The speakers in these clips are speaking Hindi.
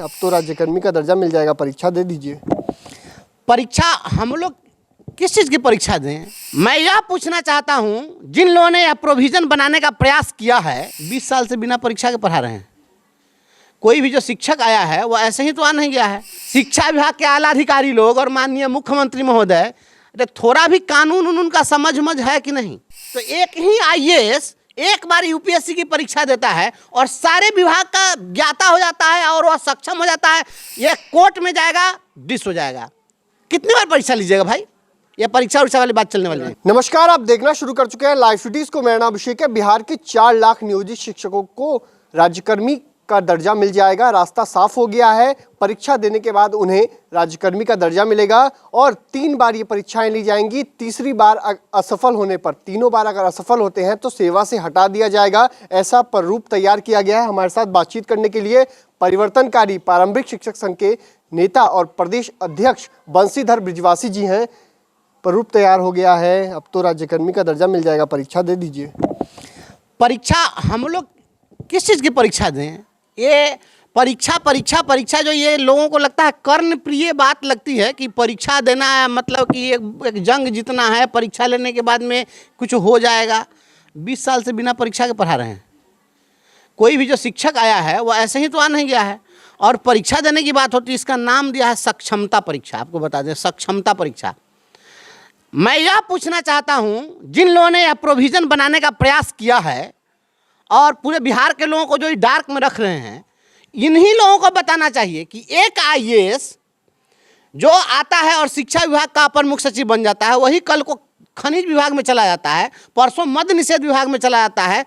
अब तो राज्यकर्मी का दर्जा मिल जाएगा, परीक्षा दे दीजिए। परीक्षा हम लोग किस चीज़ की परीक्षा दें? मैं यह पूछना चाहता हूं, जिन लोगों ने यह प्रोविज़न बनाने का प्रयास किया है, 20 साल से बिना परीक्षा के पढ़ा रहे हैं। कोई भी जो शिक्षक आया है वो ऐसे ही तो आ नहीं गया है। शिक्षा विभाग के आला अधिकारी लोग और माननीय मुख्यमंत्री महोदय, थोड़ा भी कानून उनका समझ है कि नहीं? तो एक ही आईएएस एक बार यूपीएससी की परीक्षा देता है और सारे विभाग का ज्ञाता हो जाता है और वह सक्षम हो जाता है। यह कोर्ट में जाएगा, डिस हो जाएगा। कितनी बार परीक्षा लीजिएगा भाई? यह परीक्षा उरीक्षा वाली बात चलने वाली है। नमस्कार, आप देखना शुरू कर चुके हैं लाइव सिटीज को। मेरा नाम अभिषेक है। बिहार के 4 लाख नियोजित शिक्षकों को राज्यकर्मी का दर्जा मिल जाएगा। रास्ता साफ हो गया है। परीक्षा देने के बाद उन्हें राज्यकर्मी का दर्जा मिलेगा और 3 बार ये परीक्षाएं ली जाएंगी। तीसरी बार असफल होने पर, तीनों बार अगर असफल होते हैं तो सेवा से हटा दिया जाएगा। ऐसा प्रारूप तैयार किया गया है। हमारे साथ बातचीत करने के लिए परिवर्तनकारी प्रारंभिक शिक्षक संघ के नेता और प्रदेश अध्यक्ष बंशीधर बृजवासी जी हैं। प्रारूप तैयार हो गया है, अब तो राज्यकर्मी का दर्जा मिल जाएगा, परीक्षा दे दीजिए। परीक्षा हम लोग किस चीज़ की परीक्षा दें? ये परीक्षा जो ये लोगों को लगता है कर्ण प्रिय बात लगती है कि परीक्षा देना है मतलब कि एक जंग जीतना है, परीक्षा लेने के बाद में कुछ हो जाएगा। 20 साल से बिना परीक्षा के पढ़ा रहे हैं। कोई भी जो शिक्षक आया है वो ऐसे ही तो आ नहीं गया है। और परीक्षा देने की बात होती है, इसका नाम दिया है सक्षमता परीक्षा। आपको बता दें, सक्षमता परीक्षा। मैं यह पूछना चाहता हूं, जिन लोगों ने यह प्रोविज़न बनाने का प्रयास किया है और पूरे बिहार के लोगों को जो डार्क में रख रहे हैं, इन्हीं लोगों को बताना चाहिए कि एक आईएएस जो आता है और शिक्षा विभाग का अपर मुख्य सचिव बन जाता है, वही कल को खनिज विभाग में चला जाता है, परसों मद्य निषेध विभाग में चला जाता है,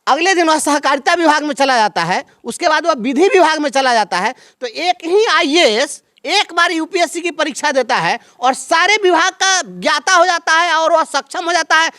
अगले दिन वह सहकारिता विभाग में चला जाता है, उसके बाद वह विधि विभाग में चला जाता है। तो एक ही आईएएस एक बार यूपीएससी की परीक्षा देता है और सारे विभाग का ज्ञाता हो जाता है और वह सक्षम हो जाता है।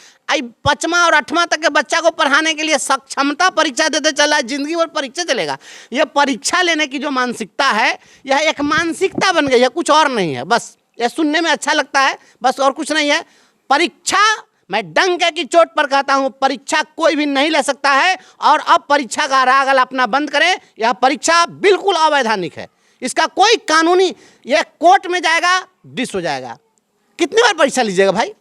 5वां और 8वां तक के बच्चा को पढ़ाने के लिए सक्षमता परीक्षा देते चला, जिंदगी भर परीक्षा चलेगा। यह परीक्षा लेने की जो मानसिकता है, यह एक मानसिकता बन गई है, कुछ और नहीं है। बस यह सुनने में अच्छा लगता है, बस, और कुछ नहीं है। परीक्षा, मैं डंके की चोट पर कहता हूं, परीक्षा कोई भी नहीं ले सकता है। और अब परीक्षा का रागल अपना बंद करें। यह परीक्षा बिल्कुल अवैधानिक है। इसका कोई कानूनी, यह कोर्ट में जाएगा, डिस हो जाएगा। कितनी बार परीक्षा लीजिएगा भाई?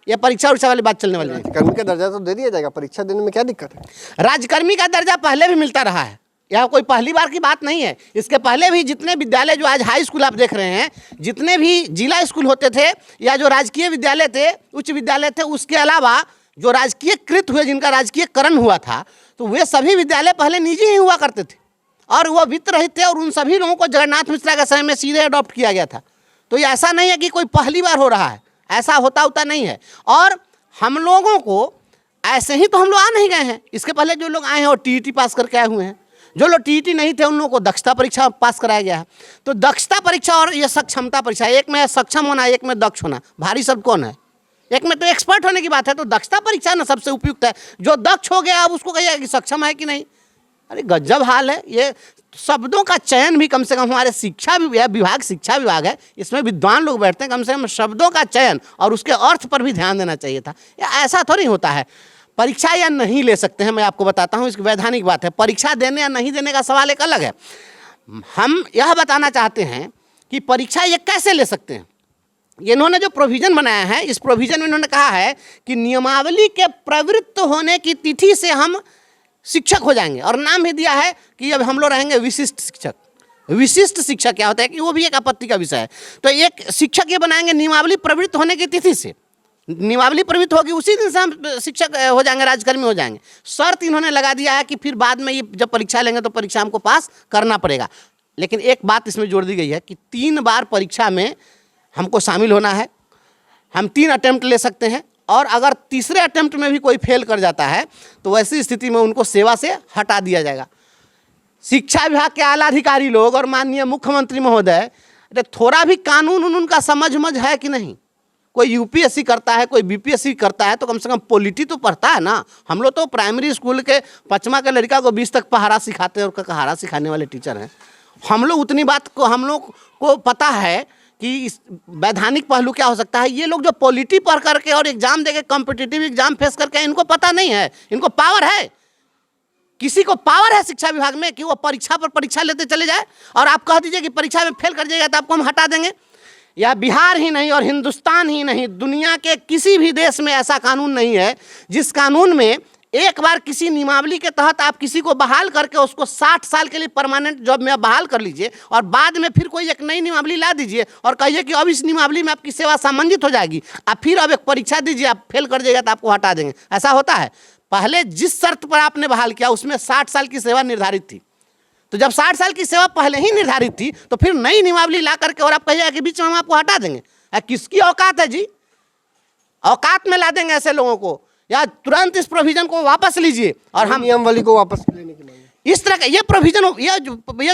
यह परीक्षा उरीक्षा वाली बात चलने वाली है। राज्यकर्मी का दर्जा तो दे दिया जाएगा, परीक्षा देने में क्या दिक्कत है? राज्यकर्मी का दर्जा पहले भी मिलता रहा है। यह कोई पहली बार की बात नहीं है। इसके पहले भी जितने विद्यालय जो आज हाई स्कूल आप देख रहे हैं, जितने भी जिला स्कूल होते थे या जो राजकीय विद्यालय थे, उच्च विद्यालय थे, उसके अलावा जो राजकीयकृत हुए, जिनका राजकीयकरण हुआ था, तो वे सभी विद्यालय पहले निजी ही हुआ करते थे और वह वित्त रहित थे और उन सभी लोगों को जगन्नाथ मिश्रा के समय में सीधे अडॉप्ट किया गया था। तो ये ऐसा नहीं है कि कोई पहली बार हो रहा है, ऐसा होता नहीं है। और हम लोगों को ऐसे ही तो हम लोग आ नहीं गए हैं। इसके पहले जो लोग आए हैं वो टीईटी पास करके आए हुए हैं। जो लोग टीईटी नहीं थे उन लोगों को दक्षता परीक्षा पास कराया गया है। तो दक्षता परीक्षा और ये सक्षमता परीक्षा, एक में सक्षम होना, एक में दक्ष होना, भारी शब्द कौन है? एक में तो एक्सपर्ट होने की बात है, तो दक्षता परीक्षा ना सबसे उपयुक्त है। जो दक्ष हो गया अब उसको कहिएगा कि सक्षम है कि नहीं। अरे गजब हाल है। ये शब्दों का चयन भी कम से कम, हमारे शिक्षा विभाग शिक्षा विभाग है, इसमें विद्वान लोग बैठते हैं, कम से कम शब्दों का चयन और उसके अर्थ पर भी ध्यान देना चाहिए था। या ऐसा थोड़ी होता है। परीक्षा या नहीं ले सकते हैं, मैं आपको बताता हूँ, इसकी वैधानिक बात है। परीक्षा देने या नहीं देने का सवाल एक अलग है। हम यह बताना चाहते हैं कि परीक्षा ये कैसे ले सकते हैं। इन्होंने जो प्रोविज़न बनाया है, इस प्रोविज़न में इन्होंने कहा है कि नियमावली के प्रवृत्त होने की तिथि से हम शिक्षक हो जाएंगे। और नाम भी दिया है कि अब हम लोग रहेंगे विशिष्ट शिक्षक। विशिष्ट शिक्षक क्या होता है कि वो भी एक आपत्ति का विषय है। तो एक शिक्षक ये बनाएंगे नियमावली प्रवृत्त होने की तिथि से। नियमावली प्रवृत्त होगी उसी दिन से हम शिक्षक हो जाएंगे, राज्यकर्मी हो जाएंगे। शर्त इन्होंने लगा दिया है कि फिर बाद में ये जब परीक्षा लेंगे तो परीक्षा हमको पास करना पड़ेगा। लेकिन एक बात इसमें जोड़ दी गई है कि 3 बार परीक्षा में हमको शामिल होना है। हम 3 अटेम्प्ट ले सकते हैं और अगर तीसरे अटेम्प्ट में भी कोई फेल कर जाता है तो वैसी स्थिति में उनको सेवा से हटा दिया जाएगा। शिक्षा विभाग के आला अधिकारी लोग और माननीय मुख्यमंत्री महोदय, थोड़ा भी कानून उनका समझ है कि नहीं? कोई यूपीएससी करता है, कोई बीपीएससी करता है, तो कम से कम पॉलिटी तो पढ़ता है ना। हम लोग तो प्राइमरी स्कूल के 5वां के लड़का को 20 तक पहाड़ा सिखाते हैं और कहारा सिखाने वाले टीचर हैं। हम लोग उतनी बात को, हम लोग को पता है कि इस वैधानिक पहलू क्या हो सकता है। ये लोग जो पॉलिटी पढ़ करके और एग्जाम देके, कॉम्पिटिटिव एग्जाम फेस करके, इनको पता नहीं है। इनको पावर है, किसी को पावर है शिक्षा विभाग में कि वो परीक्षा पर परीक्षा लेते चले जाए और आप कह दीजिए कि परीक्षा में फेल कर जाएगा तो आपको हम हटा देंगे। या बिहार ही नहीं और हिंदुस्तान ही नहीं, दुनिया के किसी भी देश में ऐसा कानून नहीं है जिस कानून में एक बार किसी नियमावली के तहत आप किसी को बहाल करके उसको 60 साल के लिए परमानेंट जॉब में आप बहाल कर लीजिए और बाद में फिर कोई एक नई नियमावली ला दीजिए और कहिए कि अब इस नियमावली में आपकी सेवा सामंजित हो जाएगी, आप फिर अब एक परीक्षा दीजिए, आप फेल कर जाएगा तो आपको हटा देंगे। ऐसा होता है? पहले जिस शर्त पर आपने बहाल किया उसमें 60 साल की सेवा निर्धारित थी, तो जब 60 साल की सेवा पहले ही निर्धारित थी तो फिर नई नियमावली ला करके और आप कहिएगा कि बीच में हम आपको हटा देंगे। किसकी औकात है जी? औकात में ला देंगे ऐसे लोगों को, या तुरंत इस प्रोविजन को वापस लीजिए और हम नियमावली को वापस लेने की मांग, इस तरह का ये प्रोविजन, ये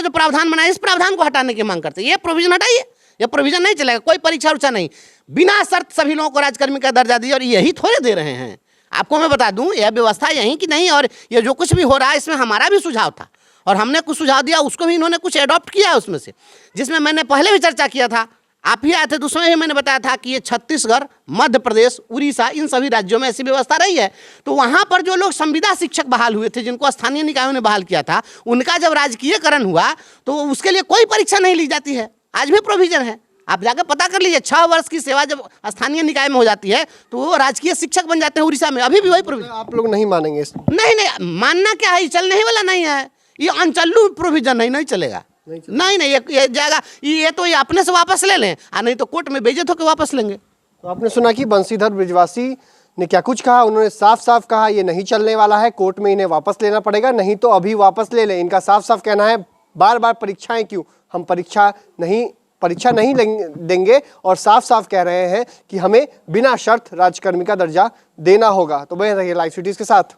जो प्रावधान बनाया इस प्रावधान को हटाने की मांग करते हैं। ये प्रोविजन हटाइए, ये प्रोविजन नहीं चलेगा, कोई परीक्षा उरीक्षा नहीं, बिना शर्त सभी लोगों को राजकर्मी का दर्जा दिए। और यही थोड़े दे रहे हैं, आपको मैं बता दूं यह व्यवस्था यहीं की नहीं। और ये जो कुछ भी हो रहा है इसमें हमारा भी सुझाव था और हमने कुछ सुझाव दिया, उसको भी इन्होंने कुछ एडॉप्ट किया है उसमें से, जिसमें मैंने पहले भी चर्चा किया था, आप ही आए थे तो उसमें ही मैंने बताया था कि ये छत्तीसगढ़, मध्य प्रदेश, उड़ीसा, इन सभी राज्यों में ऐसी व्यवस्था रही है। तो वहाँ पर जो लोग संविदा शिक्षक बहाल हुए थे, जिनको स्थानीय निकायों ने बहाल किया था, उनका जब राजकीयकरण हुआ तो उसके लिए कोई परीक्षा नहीं ली जाती है। आज भी प्रोविजन है, आप जाकर पता कर लीजिए। 6 वर्ष की सेवा जब स्थानीय निकाय में हो जाती है तो वो राजकीय शिक्षक बन जाते हैं उड़ीसा में, अभी भी वही प्रोविजन। आप लोग नहीं मानेंगे इसको? नहीं, मानना क्या है, ये चलने ही वाला नहीं है, ये अनचल्लू प्रोविजन नहीं चलेगा। नहीं, ये जाएगा, ये तो ये अपने से वापस ले लें, नहीं तो कोर्ट में बेइज्जत होकर वापस लेंगे। तो आपने सुना कि बंशीधर बृजवासी ने क्या कुछ कहा। उन्होंने साफ साफ कहा ये नहीं चलने वाला है, कोर्ट में इन्हें वापस लेना पड़ेगा, नहीं तो अभी वापस ले लें। इनका साफ साफ कहना है बार बार परीक्षाएं क्यों, हम परीक्षा नहीं देंगे और साफ साफ कह रहे हैं कि हमें बिना शर्त राजकर्मी का दर्जा देना होगा। तो बने रहिए लाइव सिटीज के साथ।